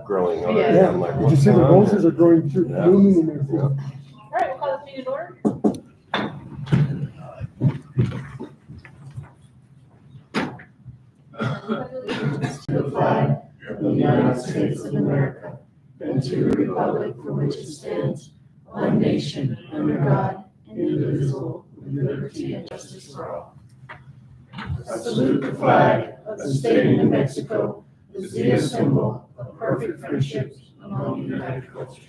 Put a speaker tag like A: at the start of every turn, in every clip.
A: growing already.
B: Yeah.
A: I'm like,
B: You
A: what's
B: see the
A: going on
B: roses
A: here?
B: are growing through,
A: Yeah.
B: blooming in there.
A: Yeah.
C: All right, we'll call this meeting to order.
D: To the flag of the United States of America, and to the republic for which it stands, one nation, under God, indivisible, with liberty and justice for all. I salute the flag of the state of New Mexico, as the symbol of perfect friendship among united cultures.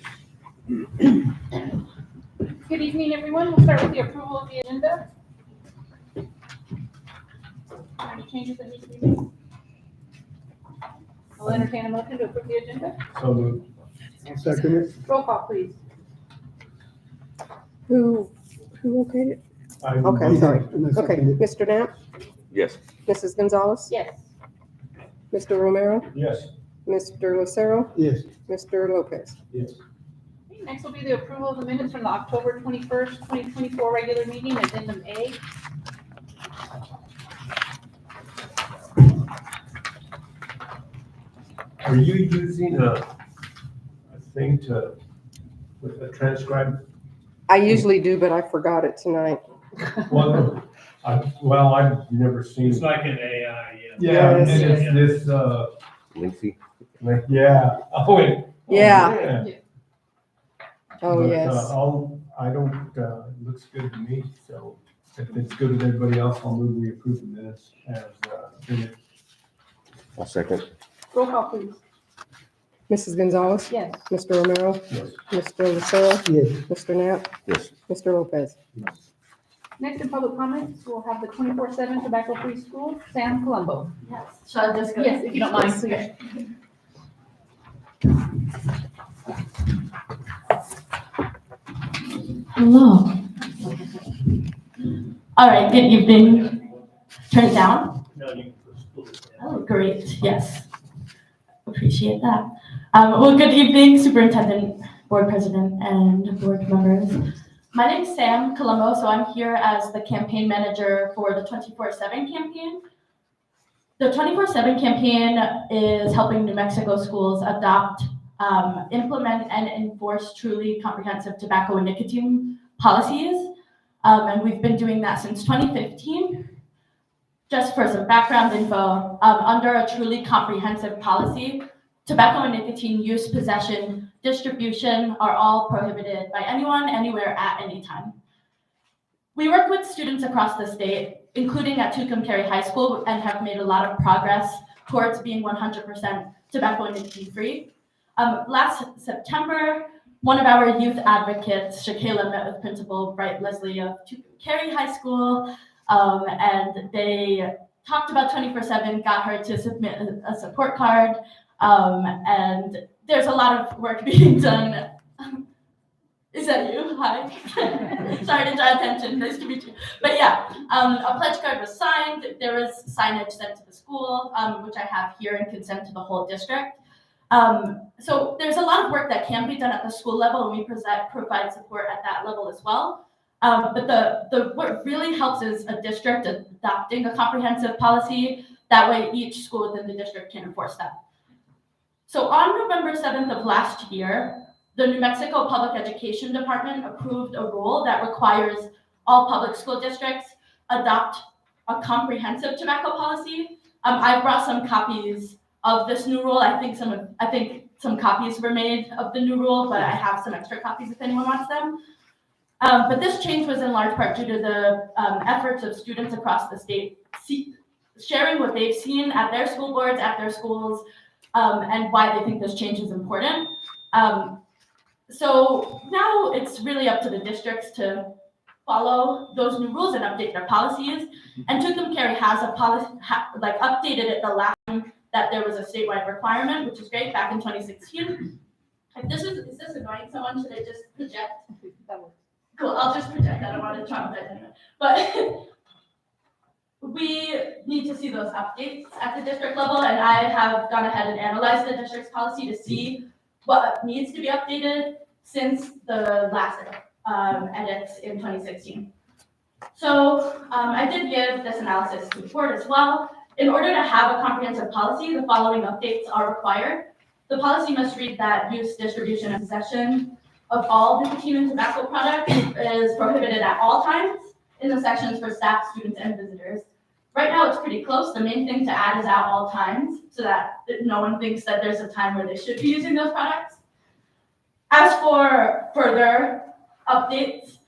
C: Good evening, everyone. We'll start with the approval of the agenda. Any changes that need to be made? I'll entertain a motion to approve the agenda.
B: So moved. I'll second it.
C: Roll call, please.
E: Who okayed it? Okay,
B: Yeah,
E: sorry.
B: and I
E: Okay,
B: second it.
E: Mr. Knapp,
A: Yes.
E: Mrs. Gonzalez,
C: Yes.
E: Mr. Romero,
B: Yes.
E: Mr. Lucero,
B: Yes.
E: Mr. Lopez.
B: Yes.
C: Okay, next will be the approval of the minutes from the October 21st, 2024 regular meeting, addendum A.
F: Are you using a thing to, with a transcribe?
E: I usually do, but I forgot it tonight.
F: Well, I've never seen.
G: It's like an AI, yeah.
F: Yeah, and
E: Yes.
F: it's this,
A: Lengthy.
F: like, yeah, oh, wait.
E: Yeah. Oh,
F: But,
E: yes.
F: I don't, it looks good to me, so if it's good with everybody else, I'll move we approve the minutes as, finished.
A: I'll second.
C: Roll call, please.
E: Mrs. Gonzalez,
C: Yes.
E: Mr. Romero,
F: Yes.
E: Mr. Lucero,
B: Yes.
E: Mr. Knapp,
A: Yes.
E: Mr. Lopez.
C: Next in public comments, we'll have the 24/7 tobacco-free school, Sam Colombo.
D: Yes. Shall I just go?
C: Yes, if you don't mind, please.
D: Hello. All right, good evening. Turn it down.
G: No, you can put school down.
D: Oh, great, yes. Appreciate that. Well, good evening, Superintendent, Board President, and board members. My name's Sam Colombo, so I'm here as the campaign manager for the 24/7 campaign. The 24/7 campaign is helping New Mexico schools adopt, implement, and enforce truly comprehensive tobacco and nicotine policies. And we've been doing that since 2015. Just for some background info, under a truly comprehensive policy, tobacco and nicotine use, possession, distribution are all prohibited by anyone, anywhere, at any time. We work with students across the state, including at Tucumcari High School, and have made a lot of progress towards being 100% tobacco and nicotine free. Last September, one of our youth advocates, Shakayla, met with Principal Bright Leslie of Tucumcari High School, and they talked about 24/7, got her to submit a support card, and there's a lot of work being done. Is that you? Hi. Sorry to draw attention. Nice to meet you. But yeah, a pledge card was signed. There was signage sent to the school, which I have here, and can send to the whole district. So there's a lot of work that can be done at the school level, and we provide support at that level as well. But what really helps is a district adopting a comprehensive policy. That way, each school within the district can enforce that. So on November 7th of last year, the New Mexico Public Education Department approved a rule that requires all public school districts adopt a comprehensive tobacco policy. I brought some copies of this new rule. I think some copies were made of the new rule, but I have some extra copies if anyone wants them. But this change was in large part due to the efforts of students across the state sharing what they've seen at their school boards, at their schools, and why they think this change is important. So now it's really up to the districts to follow those new rules and update their policies. And Tucumcari has a policy, updated it the last time that there was a statewide requirement, which is great, back in 2016. If is this annoying someone? Should I just project? Cool, I'll just project. I don't want to traumatize anyone. But we need to see those updates at the district level, and I have gone ahead and analyzed the district's policy to see what needs to be updated since the last edits in 2016. So I did give this analysis to the board as well. In order to have a comprehensive policy, the following updates are required. The policy must read that use, distribution, and possession of all nicotine and tobacco products is prohibited at all times in the sections for staff, students, and visitors. Right now, it's pretty close. The main thing to add is at all times so that no one thinks that there's a time where they should be using those products. As for further updates,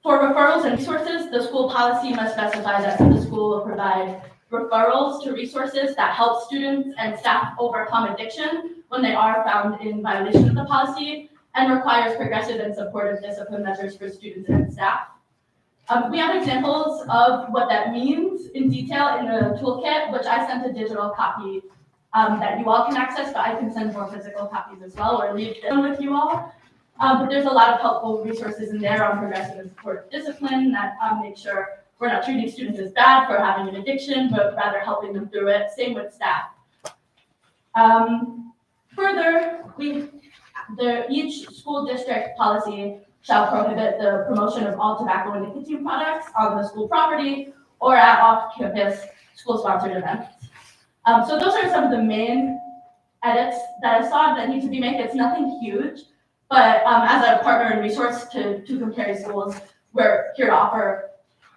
D: for referrals and resources, the school policy must specify that the school will provide referrals to resources that help students and staff overcome addiction when they are found in violation of the policy, and requires progressive and supportive discipline measures for students and staff. We have examples of what that means in detail in the toolkit, which I sent a digital copy that you all can access, but I can send more physical copies as well, or leave them with you all. But there's a lot of helpful resources in there on progressive and supportive discipline that make sure we're not treating students as bad for having an addiction, but rather helping them through it. Same with staff. Further, each school district policy shall prohibit the promotion of all tobacco and nicotine products on the school property or at off-campus school-sponsored events. So those are some of the main edits that I saw that need to be made. It's nothing huge, but as a partner and resource to compare schools, we're here to offer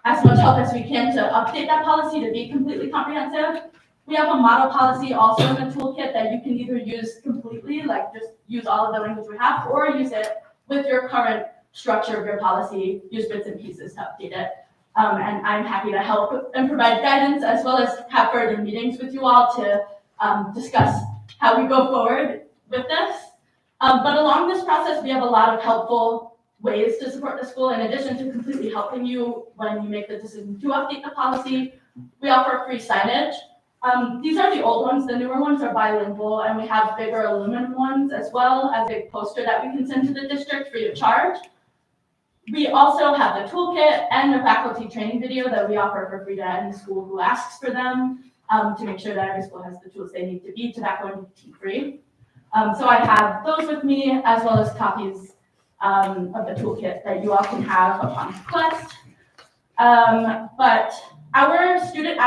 D: as much help as we can to update that policy to be completely comprehensive. We have a model policy also in the toolkit that you can either use completely, like just use all of the language we have, or use it with your current structure of your policy, use bits and pieces to update it. And I'm happy to help and provide guidance as well as have further meetings with you all to discuss how we go forward with this. But along this process, we have a lot of helpful ways to support the school. In addition to completely helping you when you make the decision to update the policy, we offer free signage. These are the old ones. The newer ones are bilingual, and we have bigger aluminum ones as well as a poster that we can send to the district free of charge. We also have the toolkit and the faculty training video that we offer for free to any school who asks for them to make sure that every school has the tools they need to be tobacco and nicotine free. So I have those with me as well as copies of the toolkit that you all can have upon request. But our student